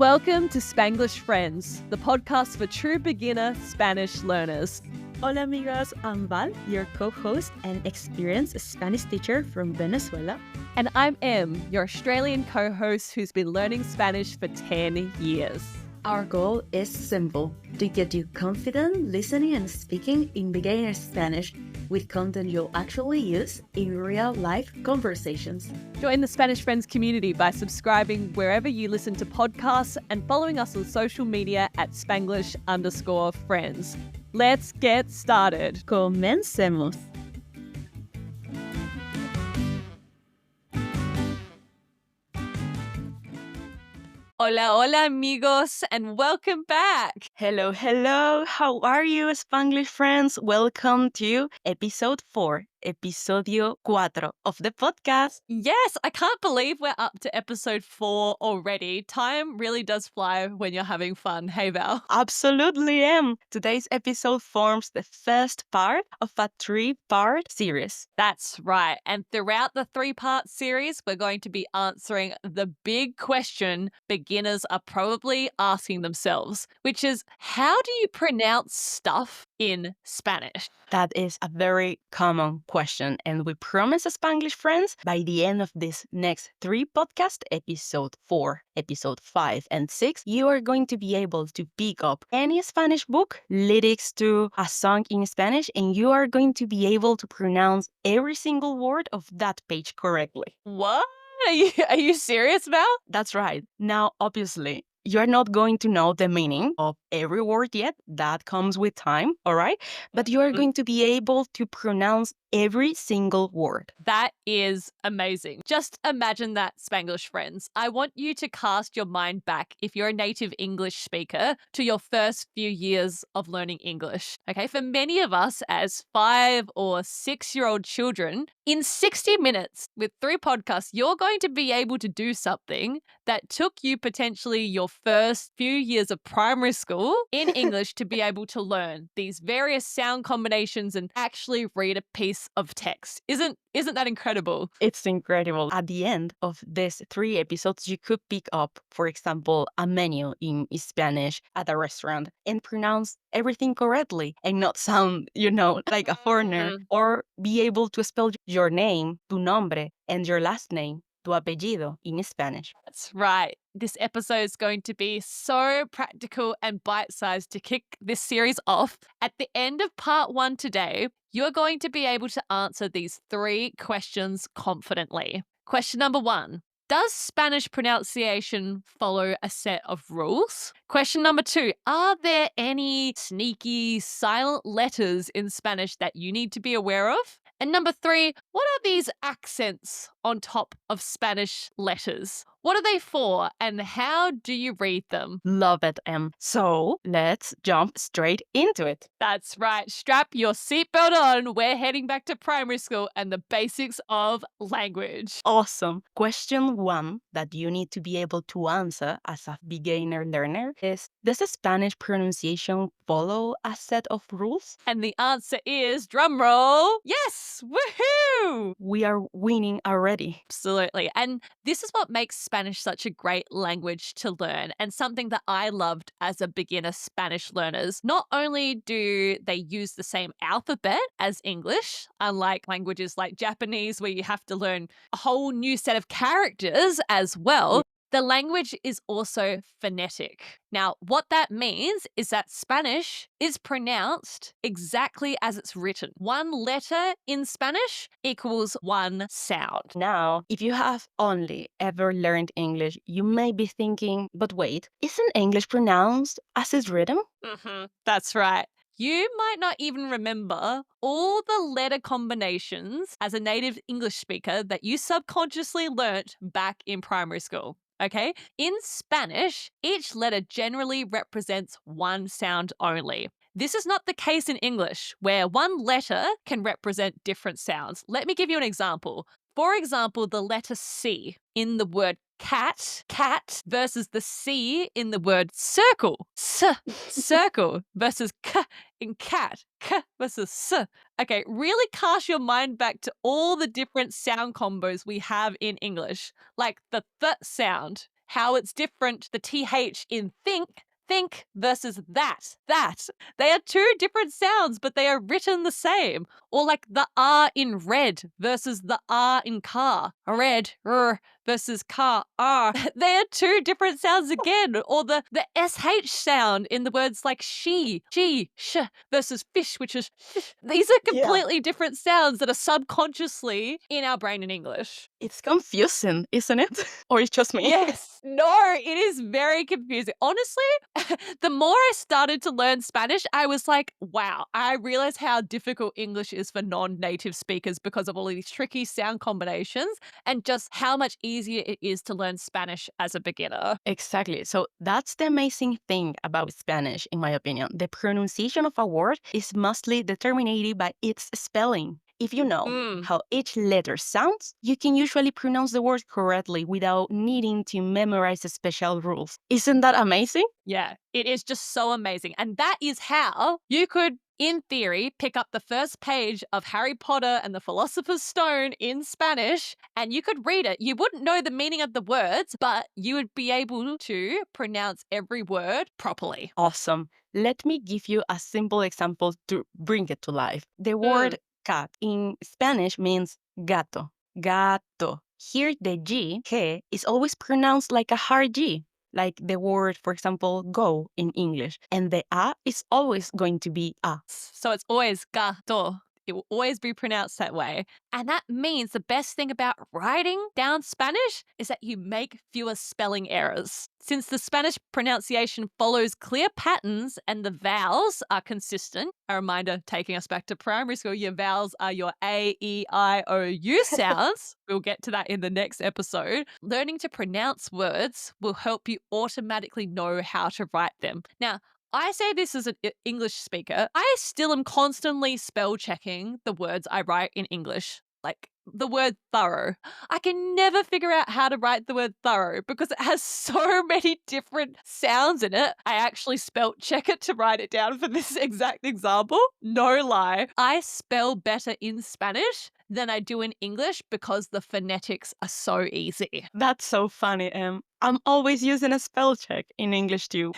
Welcome to Spanglish Friends, the podcast for true beginner Spanish learners. Hola amigos, I'm Val, your co-host and experienced Spanish teacher from Venezuela. And I'm Em, your Australian co-host who's been learning Spanish for 10 years. Our goal is simple, to get you confident listening and speaking in beginner Spanish with content you'll actually use in real-life conversations. Join the Spanish Friends community by subscribing wherever you listen to podcasts and following us on social media at Spanglish_friends. Let's get started. Comencemos. Hola, hola amigos, and welcome back. Hello, how are you, Spanglish friends? Welcome to episode 4, episodio 4 of the podcast. Yes, I can't believe we're up to episode 4 already. Time really does fly when you're having fun. Hey, Val. Absolutely am. Today's episode forms the first part of a 3-part series. That's right. And throughout the 3-part series, we're going to be answering the big question beginners are probably asking themselves, which is, how do you pronounce stuff in Spanish? That is a very common question, and we promise, Spanglish friends, by the end of this next 3 podcasts, episode 4, episode 5, and 6, you are going to be able to pick up any Spanish book, lyrics to a song in Spanish, and you are going to be able to pronounce every single word of that page correctly. What? Are you serious, Val? That's right. Now, obviously, you're not going to know the meaning of every word yet. That comes with time, all right? But you are going to be able to pronounce every single word. That is amazing. Just imagine that, Spanglish friends. I want you to cast your mind back, if you're a native English speaker, to your first few years of learning English. Okay, for many of us as 5 or 6-year-old children, in 60 minutes with 3 podcasts, you're going to be able to do something that took you potentially your first few years of primary school in English to be able to learn these various sound combinations and actually read a piece of text. Isn't that incredible? It's incredible. At the end of these 3 episodes, you could pick up, for example, a menu in Spanish at a restaurant and pronounce everything correctly and not sound, like a foreigner, or be able to spell your name, tu nombre, and your last name, tu apellido, in Spanish. That's right. This episode is going to be so practical and bite-sized to kick this series off. At the end of part 1 today, you're going to be able to answer these 3 questions confidently. Question number 1. Does Spanish pronunciation follow a set of rules? Question number 2. Are there any sneaky silent letters in Spanish that you need to be aware of? And number 3, what are these accents on top of Spanish letters? What are they for and how do you read them? Love it, Em. So let's jump straight into it. That's right. Strap your seatbelt on. We're heading back to primary school and the basics of language. Awesome. Question 1 that you need to be able to answer as a beginner learner is, does the Spanish pronunciation follow a set of rules? And the answer is, drum roll, yes! Woohoo! We are winning already. Absolutely. And this is what makes Spanish such a great language to learn and something that I loved as a beginner Spanish learners. Not only do they use the same alphabet as English, unlike languages like Japanese where you have to learn a whole new set of characters as well, the language is also phonetic. Now, what that means is that Spanish is pronounced exactly as it's written. 1 letter in Spanish equals 1 sound. Now, if you have only ever learned English, you may be thinking, but wait, isn't English pronounced as it's written? That's right. You might not even remember all the letter combinations as a native English speaker that you subconsciously learnt back in primary school. Okay? In Spanish, each letter generally represents 1 sound only. This is not the case in English, where 1 letter can represent different sounds. Let me give you an example. For example, the letter C in the word cat, versus the C in the word circle, circle, versus K in cat, K versus S. Okay, really cast your mind back to all the different sound combos we have in English, like the th sound how it's different, the TH in think versus that. They are two different sounds, but they are written the same. Or like the R in red versus the R in car. Red, versus car, R. They are two different sounds again. Or the SH sound in the words like sh versus fish, which is fish. These are Yeah. completely different sounds that are subconsciously in our brain in English. It's confusing, isn't it? Or it's just me? Yes. No, it is very confusing. Honestly, the more I started to learn Spanish, I was like, wow, I realize how difficult English is for non native speakers because of all of these tricky sound combinations and just how much easier it is to learn Spanish as a beginner. Exactly. So that's the amazing thing about Spanish, in my opinion. The pronunciation of a word is mostly determined by its spelling. If you know Mm. how each letter sounds, you can usually pronounce the word correctly without needing to memorize special rules. Isn't that amazing? Yeah, it is just so amazing. And that is how you could, in theory, pick up the first page of Harry Potter and the Philosopher's Stone in Spanish and you could read it. You wouldn't know the meaning of the words, but you would be able to pronounce every word properly. Awesome. Let me give you a simple example to bring it to life. The Mm. word cat in Spanish means gato. Gato. Here, the G is always pronounced like a hard G, like the word, for example, go in English. And the A is always going to be A. So it's always gato. It will always be pronounced that way. And that means the best thing about writing down Spanish is that you make fewer spelling errors. Since the Spanish pronunciation follows clear patterns and the vowels are consistent, a reminder taking us back to primary school, your vowels are your A, E, I, O, U sounds. We'll get to that in the next episode. Learning to pronounce words will help you automatically know how to write them. Now, I say this as an English speaker. I still am constantly spell checking the words I write in English. Like the word thorough. I can never figure out how to write the word thorough because it has so many different sounds in it. I actually spell check it to write it down for this exact example. No lie. I spell better in Spanish than I do in English because the phonetics are so easy. That's so funny. I'm always using a spell check in English too.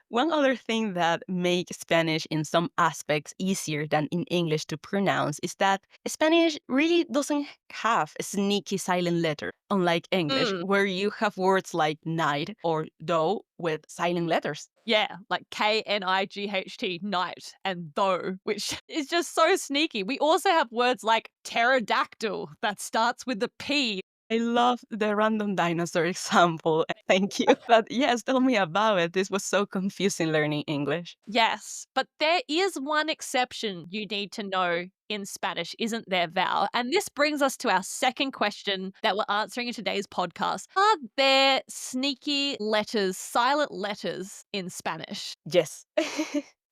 One other thing that makes Spanish in some aspects easier than in English to pronounce is that Spanish really doesn't have a sneaky silent letter, unlike English, Mm. where you have words like night or dough with silent letters. Yeah, like KNIGHT, night, and though, which is just so sneaky. We also have words like pterodactyl that starts with the P. I love the random dinosaur example. Thank you. But yes, tell me about it. This was so confusing learning English. Yes, but there is one exception you need to know in Spanish, isn't there, Val? And this brings us to our second question that we're answering in today's podcast. Are there sneaky letters, silent letters in Spanish? Yes.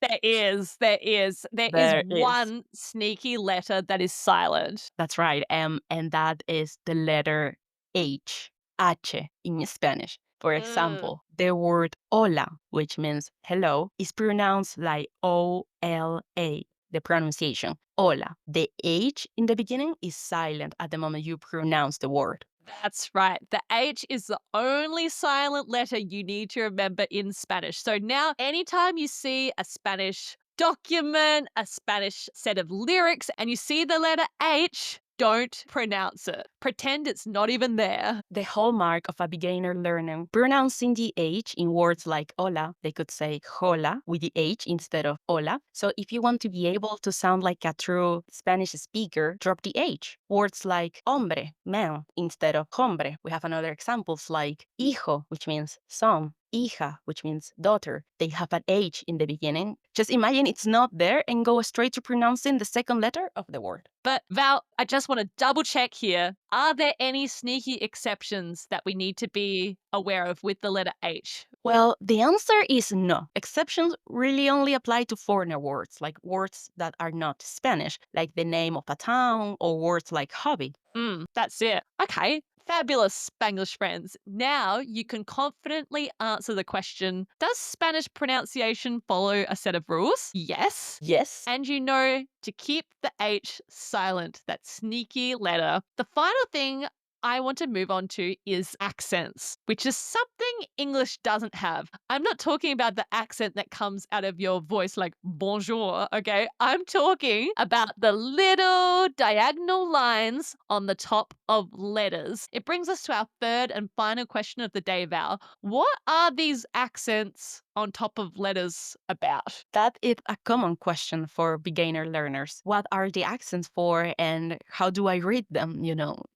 There is There is. one sneaky letter that is silent. That's right. And that is the letter H, H in Spanish. For Mm. example, the word hola, which means hello, is pronounced like OLA, the pronunciation. Hola. The H in the beginning is silent at the moment you pronounce the word. That's right. The H is the only silent letter you need to remember in Spanish. So now, anytime you see a Spanish document, a Spanish set of lyrics, and you see the letter H, don't pronounce it. Pretend it's not even there. The hallmark of a beginner learner pronouncing the H in words like hola, they could say hola with the H instead of hola. So if you want to be able to sound like a true Spanish speaker, drop the H. Words like hombre, man, instead of hombre. We have another examples like hijo, which means son, hija, which means daughter. They have an H in the beginning. Just imagine it's not there and go straight to pronouncing the second letter of the word. But Val, I just want to double check here. Are there any sneaky exceptions that we need to be aware of with the letter H? Well, the answer is no. Exceptions really only apply to foreigner words, like words that are not Spanish, like the name of a town or words like hobby. That's it. Okay. Fabulous, Spanglish friends. Now you can confidently answer the question, does Spanish pronunciation follow a set of rules? Yes. Yes. And you know to keep the H silent, that sneaky letter. The final thing I want to move on to is accents, which is something English doesn't have. I'm not talking about the accent that comes out of your voice like bonjour, okay? I'm talking about the little diagonal lines on the top of letters. It brings us to our third and final question of the day, Val. What are these accents on top of letters about? That is a common question for beginner learners. What are the accents for and how do I read them?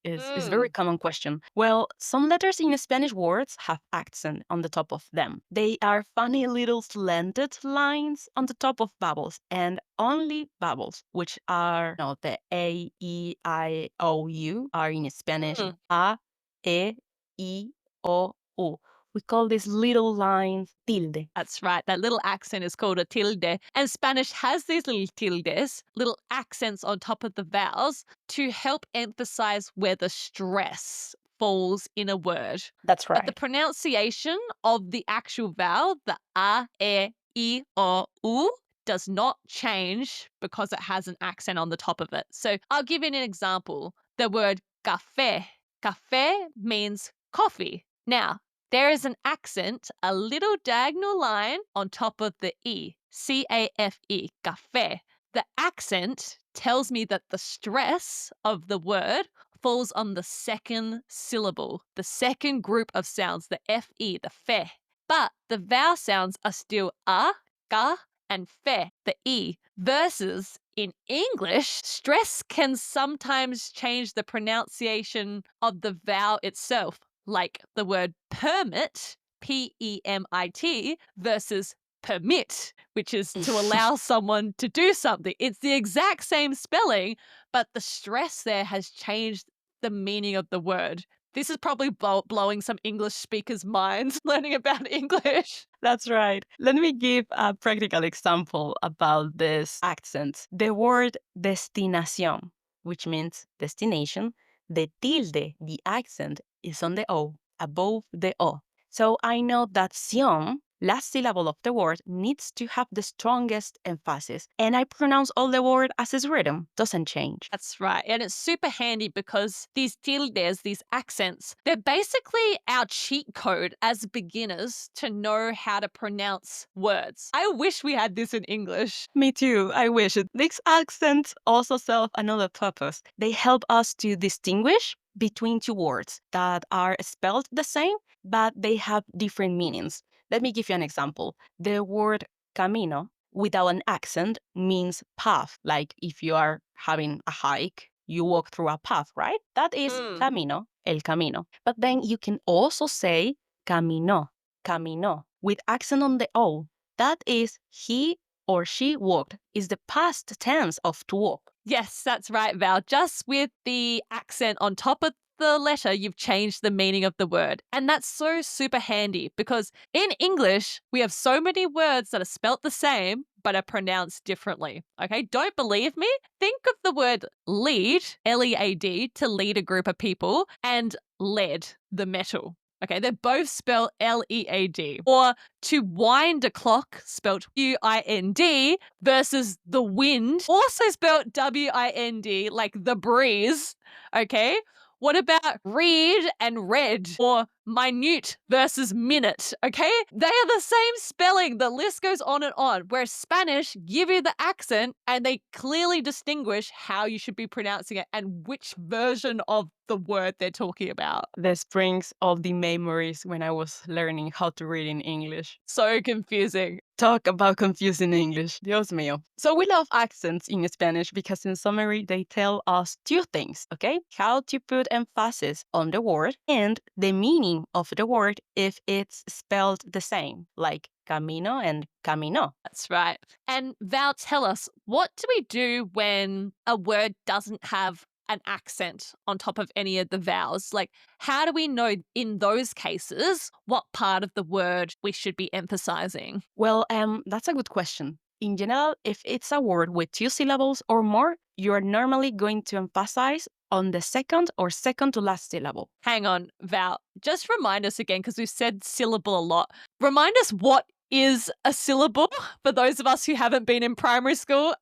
Is very Mm, common question. Well, some letters in Spanish words have accent on the top of them. They are funny little slanted lines on the top of vowels and only vowels, which are the A, E, I, O, U are in Spanish mm. A, E, I, O, U. We call these little lines tilde. That's right. That little accent is called a tilde. And Spanish has these little tildes, little accents on top of the vowels to help emphasize where the stress falls in a word. That's But the right. pronunciation of the actual vowel, the a, e, I, o, u, does not change because it has an accent on the top of it. So I'll give you an example. The word café. Café means coffee. Now, there is an accent, a little diagonal line on top of the E, C-A-F-E, café. The accent tells me that the stress of the word falls on the second syllable, the second group of sounds, the F-E, the fe. But the vowel sounds are still a, ga, and fe, the E, versus in English, stress can sometimes change the pronunciation of the vowel itself, like the word permit, P-E-M-I-T, versus permit, which is to allow someone to do something. It's the exact same spelling, but the stress there has changed the meaning of the word. This is probably blowing some English speakers' minds learning about English. That's right. Let me give a practical example about this accent. The word destinación, which means destination, the tilde, the accent, is on the O, above the O. So I know that sion, last syllable of the word, needs to have the strongest emphasis. And I pronounce all the word as it's written, doesn't change. That's right. And it's super handy because these tildes, these accents, they're basically our cheat code as beginners to know how to pronounce words. I wish we had this in English. Me too, I wish it. These accents also serve another purpose. They help us to distinguish between two words that are spelled the same, but they have different meanings. Let me give you an example. The word camino without an accent means path. Like if you are having a hike, you walk through a path, right? That is Mm. camino, el camino. But then you can also say caminó, caminó, with accent on the O. That is he or she walked is the past tense of to walk. Yes, that's right, Val. Just with the accent on top of the letter, you've changed the meaning of the word. And that's so super handy because in English, we have so many words that are spelt the same but are pronounced differently. Okay, don't believe me? Think of the word lead, L-E-A-D, to lead a group of people, and lead, the metal. Okay, they're both spelled L-E-A-D. Or to wind a clock, spelled U-I-N-D, versus the wind, also spelled W-I-N-D, like the breeze. Okay, what about read and read, or minute versus minute? Okay, they are the same spelling. The list goes on and on. Whereas Spanish give you the accent and they clearly distinguish how you should be pronouncing it and which version of the word they're talking about. This brings all the memories when I was learning how to read in English. So confusing. Talk about confusing English. Dios mío. So we love accents in Spanish because in summary, they tell us two things, okay? How to put emphasis on the word and the meaning of the word if it's spelled the same, like camino and caminó. That's right. And Val, tell us, what do we do when a word doesn't have an accent on top of any of the vowels? Like, how do we know in those cases what part of the word we should be emphasizing? Well, that's a good question. In general, if it's a word with two syllables or more, you are normally going to emphasize on the second or second to last syllable. Hang on, Val, just remind us again, because we've said syllable a lot. Remind us what is a syllable for those of us who haven't been in primary school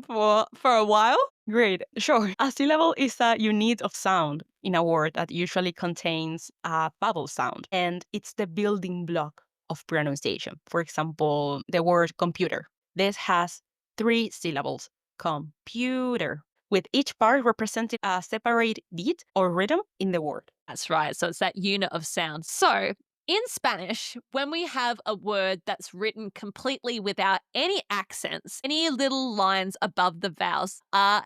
for a while. Great, sure. A syllable is a unit of sound. in a word that usually contains a vowel sound, and it's the building block of pronunciation. For example, the word computer. This has 3 syllables, computer, with each part representing a separate beat or rhythm in the word. That's right. So it's that unit of sound. So in Spanish, when we have a word that's written completely without any accents, any little lines above the vowels, a,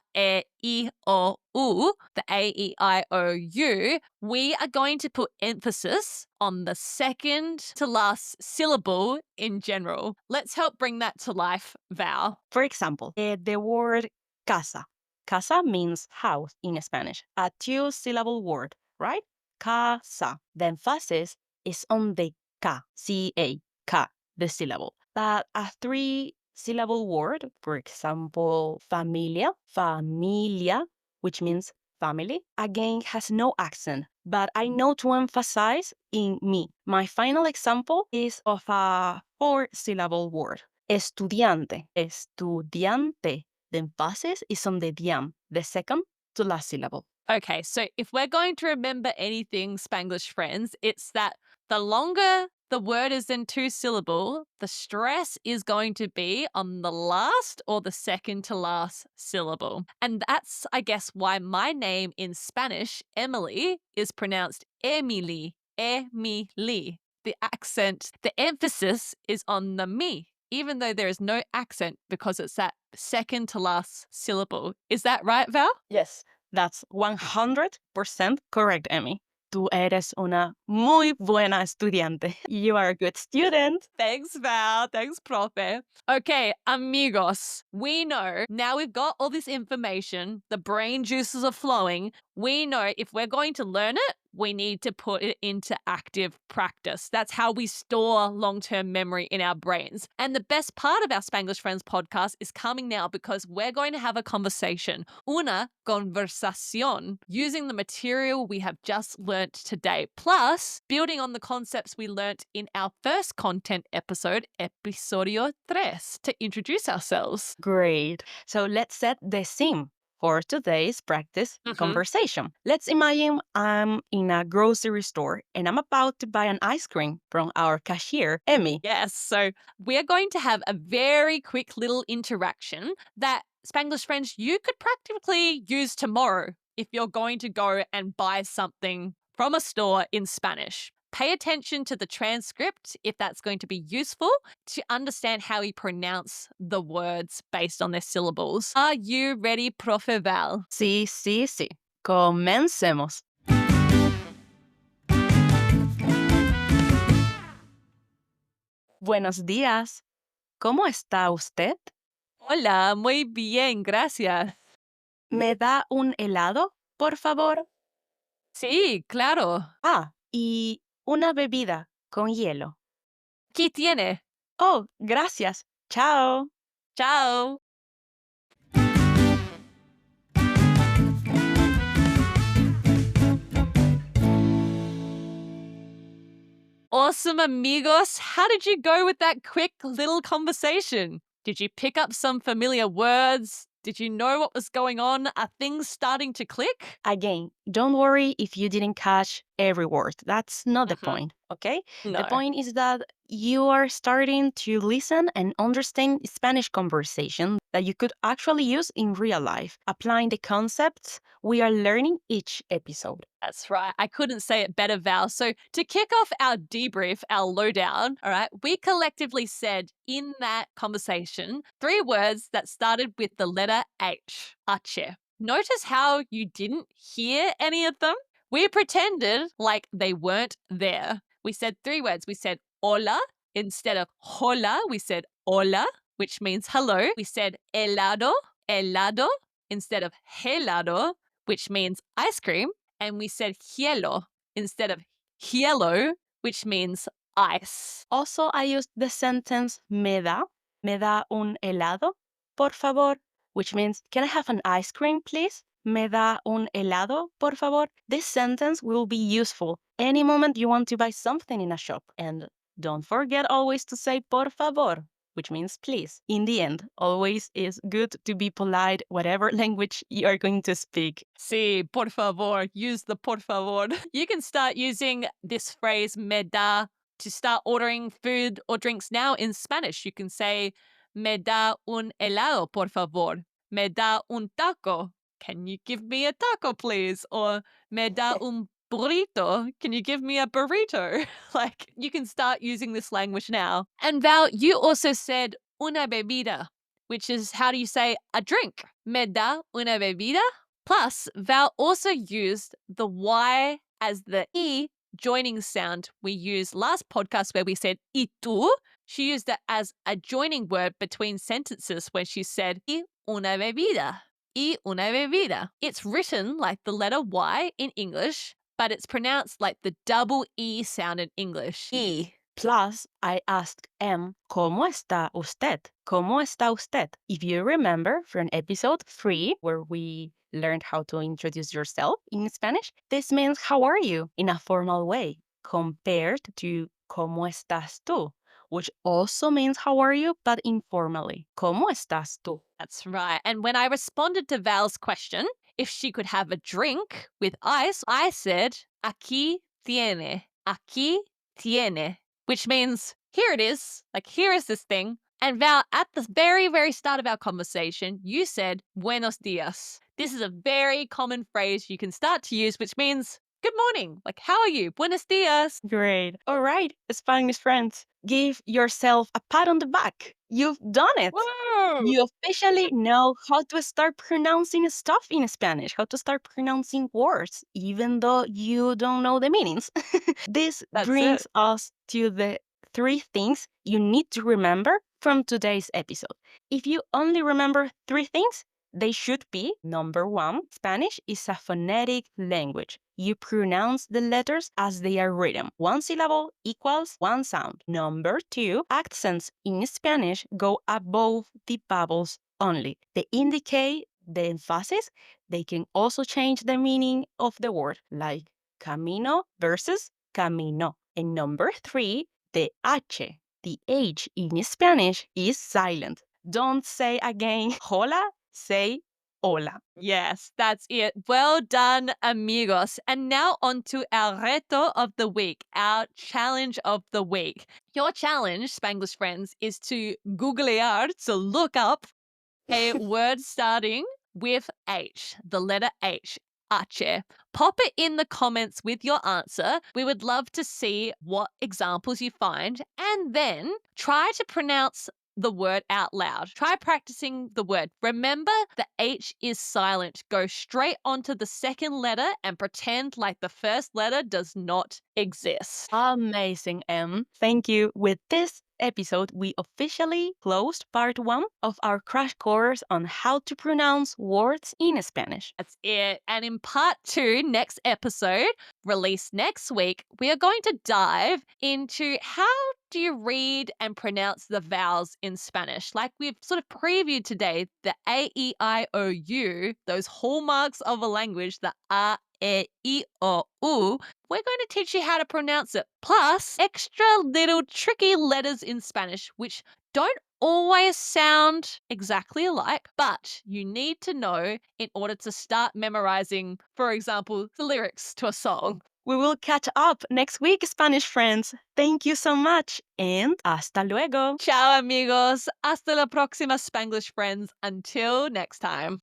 e, I, o, u, the a, e, I, o, u, we are going to put emphasis on the second to last syllable in general. Let's help bring that to life, Val. For example, the word casa. Casa means house in Spanish, a 2-syllable word, right? Casa. The emphasis is on the ka, C-A, ka, the syllable. But a 3-syllable word, for example, familia, familia, which means family, again has no accent. But I know to emphasize in me. My final example is of a 4-syllable word. Estudiante. Estudiante. The emphasis is on the diam, the second to last syllable. Okay, so if we're going to remember anything, Spanglish friends, it's that the longer the word is in 2-syllable, the stress is going to be on the last or the second to last syllable. And that's, I guess, why my name in Spanish, Emily, is pronounced Emily, Emily. The accent, the emphasis is on the me, even though there is no accent because it's that second to last syllable. Is that right, Val? Yes. That's 100% correct, Emmy. Tú eres una muy buena estudiante. You are a good student. Thanks, Val. Thanks, Profe. Okay, amigos, we know now we've got all this information, the brain juices are flowing. We know if we're going to learn it, we need to put it into active practice. That's how we store long term memory in our brains. And the best part of our Spanglish Friends podcast is coming now because we're going to have a conversation, una conversación, using the material we have just learnt today, plus building on the concepts we learnt in our first content episode, episodio 3, to introduce ourselves. Great. So let's set the scene for today's practice conversation. Let's imagine I'm in a grocery store and I'm about to buy an ice cream from our cashier, Emmy. Yes, so we're going to have a very quick little interaction that Spanglish friends you could practically use tomorrow if you're going to go and buy something from a store in Spanish. Pay attention to the transcript if that's going to be useful to understand how we pronounce the words based on their syllables. Are you ready, Profe Val? Sí, sí, sí. Comencemos. Buenos días. ¿Cómo está usted? Hola, muy bien, gracias. ¿Me da un helado, por favor? Sí, claro. Ah, y una bebida con hielo. ¿Qué tiene? Oh, gracias. Chao. Chao. Awesome, amigos. How did you go with that quick little conversation? Did you pick up some familiar words? Did you know what was going on? Are things starting to click? Again, don't worry if you didn't catch every word. That's not the Mhm. point, okay? No. The point is that you are starting to listen and understand Spanish conversation that you could actually use in real life, applying the concepts we are learning each episode. That's right. I couldn't say it better, Val. So, to kick off our debrief, our lowdown, all right, we collectively said in that conversation 3 words that started with the letter H, ache. Notice how you didn't hear any of them? We pretended like they weren't there. We said 3 words. We said hola instead of hola. We said hola, which means hello. We said helado, helado instead of helado, which means ice cream. And we said hielo instead of hielo, which means ice. Also, I used the sentence me da un helado, por favor, which means, can I have an ice cream, please? Me da un helado, por favor. This sentence will be useful any moment you want to buy something in a shop. And don't forget always to say por favor. which means please. In the end, always is good to be polite, whatever language you are going to speak. Sí, por favor. Use the por favor. You can start using this phrase me da to start ordering food or drinks now in Spanish. You can say me da un helado, por favor. Me da un taco. Can you give me a taco, please? Or me da un burrito. Can you give me a burrito? Like, you can start using this language now. And Val, you also said una bebida, which is how do you say a drink? Me da una bebida? Plus, Val also used the Y as the E joining sound we used last podcast where we said y tú. She used it as a joining word between sentences when she said y una bebida. Y una bebida. It's written like the letter Y in English, but it's pronounced like the double E sound in English. E. Plus, I asked Em, ¿Cómo está usted? ¿Cómo está usted? If you remember from episode 3, where we learned how to introduce yourself in Spanish, this means how are you in a formal way, compared to ¿Cómo estás tú? Which also means how are you, but informally. ¿Cómo estás tú? That's right. And when I responded to Val's question, if she could have a drink with ice, I said, aquí tiene, aquí tiene, which means here it is, like here is this thing. And Val, at the very, very start of our conversation, you said buenos dias. This is a very common phrase you can start to use, which means good morning. Like, how are you? Buenos dias. Great. All right, Spanish friends, give yourself a pat on the back. You've done it. Whoa! You officially know how to start pronouncing stuff in Spanish, how to start pronouncing words, even though you don't know the meanings. This That's brings it. us to the 3 things you need to remember from today's episode. If you only remember 3 things, they should be number 1, Spanish is a phonetic language. You pronounce the letters as they are written. 1 syllable equals 1 sound. Number 2, accents in Spanish go above the vowels only. They indicate the emphasis. They can also change the meaning of the word, like camino versus caminó. And number 3, the H, the H in Spanish is silent. Don't say again hola, say hola. Yes, that's it. Well done, amigos. And now on to our reto of the week, our challenge of the week. Your challenge, Spanglish friends, is to googlear, to look up a word starting with H, the letter H. Ache. Pop it in the comments with your answer. We would love to see what examples you find, and then try to pronounce the word out loud. Try practicing the word. Remember, the H is silent. Go straight onto the second letter and pretend like the first letter does not exist. Amazing, Em. Thank you. With this episode, we officially closed part 1 of our crash course on how to pronounce words in Spanish. That's it. And in part 2, next episode, released next week, we are going to dive into how do you read and pronounce the vowels in Spanish? Like we've sort of previewed today, the A, E, I, O, U, those hallmarks of a language, the A, E, I, O, U. We're going to teach you how to pronounce it, plus extra little tricky letters in Spanish, which don't always sound exactly alike, but you need to know in order to start memorizing, for example, the lyrics to a song. We will catch up next week, Spanish friends. Thank you so much and hasta luego. Ciao, amigos. Hasta la próxima, Spanglish friends. Until next time.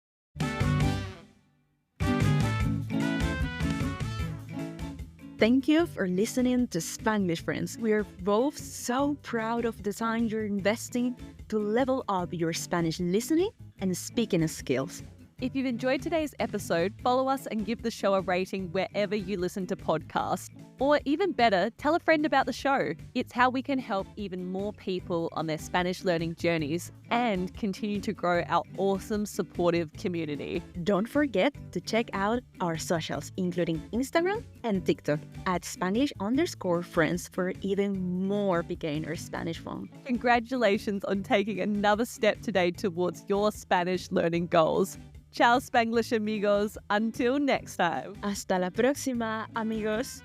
Thank you for listening to Spanglish Friends. We are both so proud of the time you're investing to level up your Spanish listening and speaking skills. If you've enjoyed today's episode, follow us and give the show a rating wherever you listen to podcasts. Or even better, tell a friend about the show. It's how we can help even more people on their Spanish learning journeys and continue to grow our awesome, supportive community. Don't forget to check out our socials, including Instagram and TikTok at Spanish_friends for even more beginner Spanish fun. Congratulations on taking another step today towards your Spanish learning goals. Ciao, Spanglish amigos. Until next time. Hasta la próxima, amigos.